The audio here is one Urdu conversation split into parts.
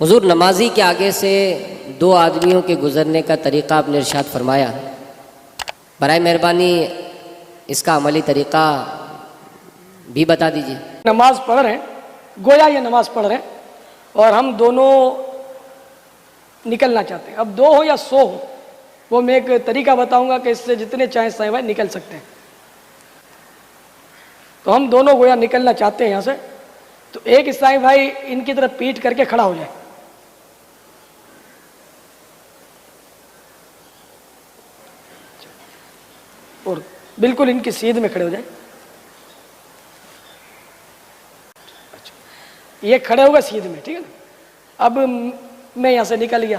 حضور، نمازی کے آگے سے دو آدمیوں کے گزرنے کا طریقہ آپ نے ارشاد فرمایا، برائے مہربانی اس کا عملی طریقہ بھی بتا دیجیے۔ نماز پڑھ رہے ہیں، گویا یہ نماز پڑھ رہے ہیں اور ہم دونوں نکلنا چاہتے ہیں، اب 2 ہو یا 100 ہو، وہ میں ایک طریقہ بتاؤں گا کہ اس سے جتنے چاہیں سائیں بھائی نکل سکتے ہیں۔ تو ہم دونوں گویا نکلنا چاہتے ہیں یہاں سے، تو ایک عیسائی بھائی ان کی طرف پیٹ کر کے کھڑا ہو جائے، اور بالکل ان کی سیدھ میں کھڑے ہو جائیں۔ یہ کھڑے ہوگا سیدھ میں، ٹھیک ہے نا؟ اب میں یہاں سے نکل گیا،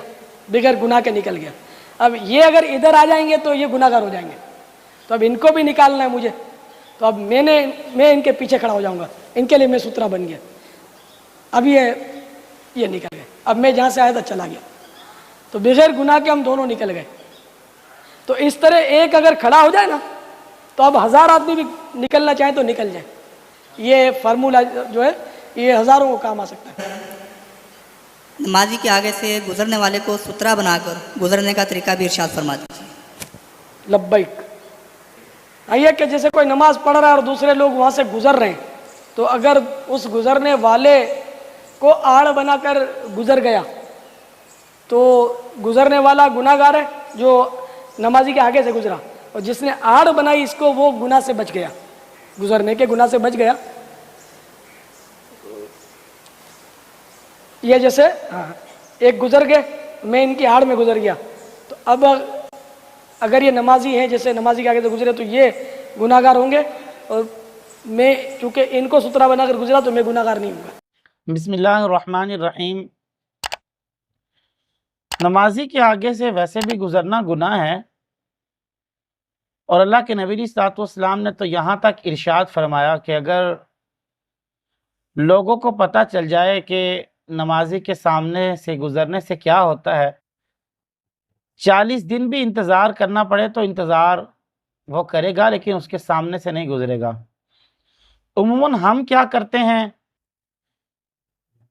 بغیر گناہ کے نکل گیا۔ اب یہ اگر ادھر آ جائیں گے تو یہ گناہ گار ہو جائیں گے، تو اب ان کو بھی نکالنا ہے مجھے، تو اب میں ان کے پیچھے کھڑا ہو جاؤں گا، ان کے لیے میں سترا بن گیا۔ اب یہ نکل گئے، اب میں جہاں سے آیا تھا چلا گیا، تو بغیر گناہ کے ہم دونوں نکل گئے۔ تو اس طرح ایک اگر کھڑا ہو جائے نا، تو اب 1000 آدمی بھی نکلنا چاہیں تو نکل جائیں۔ یہ فارمولہ جو ہے یہ ہزاروں کو کام آ سکتا ہے۔ نمازی کے آگے سے گزرنے والے کو سترا بنا کر گزرنے کا طریقہ بھی ارشاد فرما دیجیے۔ لبیک۔ یہ کہ جیسے کوئی نماز پڑھ رہا ہے اور دوسرے لوگ وہاں سے گزر رہے ہیں، تو اگر اس گزرنے والے کو آڑ بنا کر گزر گیا تو گزرنے والا گناہ گار ہے جو نمازی کے آگے سے گزرا، اور جس نے آڑ بنائی اس کو وہ گناہ سے بچ گیا، گزرنے کے گناہ سے بچ گیا۔ یہ جیسے ایک گزر گئے، میں ان کی آڑ میں گزر گیا، تو اب اگر یہ نمازی ہیں، جیسے نمازی کے آگے سے گزرے تو یہ گناہ گار ہوں گے، اور میں چونکہ ان کو سترا بنا کر گزرا تو میں گناہ گار نہیں ہوں گا۔ بسم اللہ الرحمن الرحیم۔ نمازی کے آگے سے ویسے بھی گزرنا گناہ ہے، اور اللہ کے نبی صلی اللہ علیہ وسلم نے تو یہاں تک ارشاد فرمایا کہ اگر لوگوں کو پتہ چل جائے کہ نمازی کے سامنے سے گزرنے سے کیا ہوتا ہے، 40 دن بھی انتظار کرنا پڑے تو انتظار وہ کرے گا، لیکن اس کے سامنے سے نہیں گزرے گا۔ عموماً ہم کیا کرتے ہیں،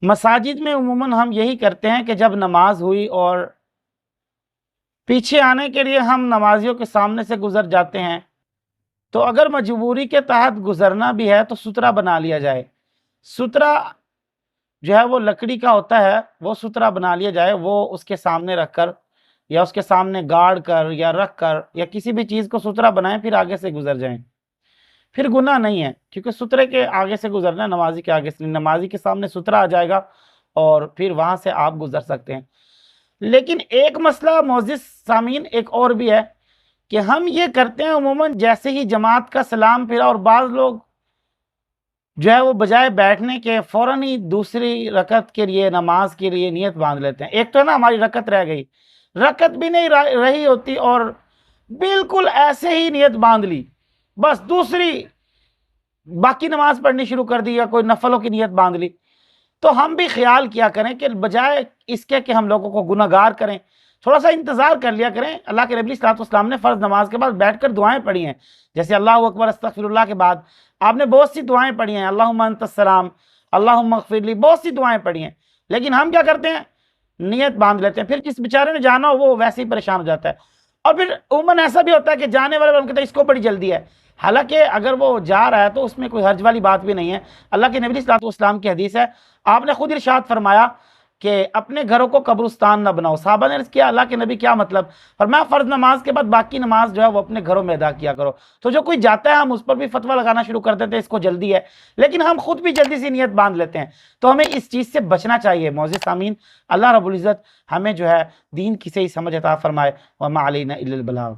مساجد میں عموماً ہم یہی کرتے ہیں کہ جب نماز ہوئی اور پیچھے آنے کے لیے ہم نمازیوں کے سامنے سے گزر جاتے ہیں، تو اگر مجبوری کے تحت گزرنا بھی ہے تو سترا بنا لیا جائے۔ سترا جو ہے وہ لکڑی کا ہوتا ہے، وہ سترا بنا لیا جائے، وہ اس کے سامنے رکھ کر یا اس کے سامنے گاڑ کر یا رکھ کر یا کسی بھی چیز کو سترا بنائیں، پھر آگے سے گزر جائیں، پھر گناہ نہیں ہے، کیونکہ سترے کے آگے سے گزرنا ہے، نمازی کے آگے سے، نمازی کے سامنے سترا آ جائے گا اور پھر وہاں سے آپ گزر سکتے ہیں۔ لیکن ایک مسئلہ معزز سامعین ایک اور بھی ہے کہ ہم یہ کرتے ہیں عموماً جیسے ہی جماعت کا سلام پھرا، اور بعض لوگ جو ہے وہ بجائے بیٹھنے کے فوراً ہی دوسری رکعت کے لیے نماز کے لیے نیت باندھ لیتے ہیں۔ ایک تو ہے نا ہماری رکعت رہ گئی، رکعت بھی نہیں رہی ہوتی اور بالکل ایسے ہی نیت باندھ لی، بس دوسری باقی نماز پڑھنی شروع کر دی یا کوئی نفلوں کی نیت باندھ لی۔ تو ہم بھی خیال کیا کریں کہ بجائے اس کے کہ ہم لوگوں کو گناہ گار کریں، تھوڑا سا انتظار کر لیا کریں۔ اللہ کے نبی صلی اللہ علیہ وسلم نے فرض نماز کے بعد بیٹھ کر دعائیں پڑھی ہیں، جیسے اللہ اکبر استغفر اللہ کے بعد آپ نے بہت سی دعائیں پڑھی ہیں، اللہم انت السلام اللہم اغفر لی، بہت سی دعائیں پڑھی ہیں، لیکن ہم کیا کرتے ہیں، نیت باندھ لیتے ہیں۔ پھر جس بیچارے نے جانا ہو وہ ویسے ہی پریشان ہو جاتا ہے، اور پھر عموماً ایسا بھی ہوتا ہے کہ جانے والے ہم کہتے ہیں اس کو بڑی جلدی ہے، حالانکہ اگر وہ جا رہا ہے تو اس میں کوئی حرج والی بات بھی نہیں ہے۔ اللہ کے نبی صلی اللہ علیہ وسلم کی حدیث ہے، آپ نے خود ارشاد فرمایا کہ اپنے گھروں کو قبرستان نہ بناؤ۔ صحابہ نے عرض کیا اللہ کے نبی کیا مطلب؟ فرمایا فرض نماز کے بعد باقی نماز جو ہے وہ اپنے گھروں میں ادا کیا کرو۔ تو جو کوئی جاتا ہے ہم اس پر بھی فتویٰ لگانا شروع کر دیتے ہیں اس کو جلدی ہے، لیکن ہم خود بھی جلدی سے نیت باندھ لیتے ہیں۔ تو ہمیں اس چیز سے بچنا چاہیے۔ معزز سامعین، اللہ رب العزت ہمیں جو ہے دین کی صحیح سمجھ عطا فرمائے۔ وما علینا الا البلاغ۔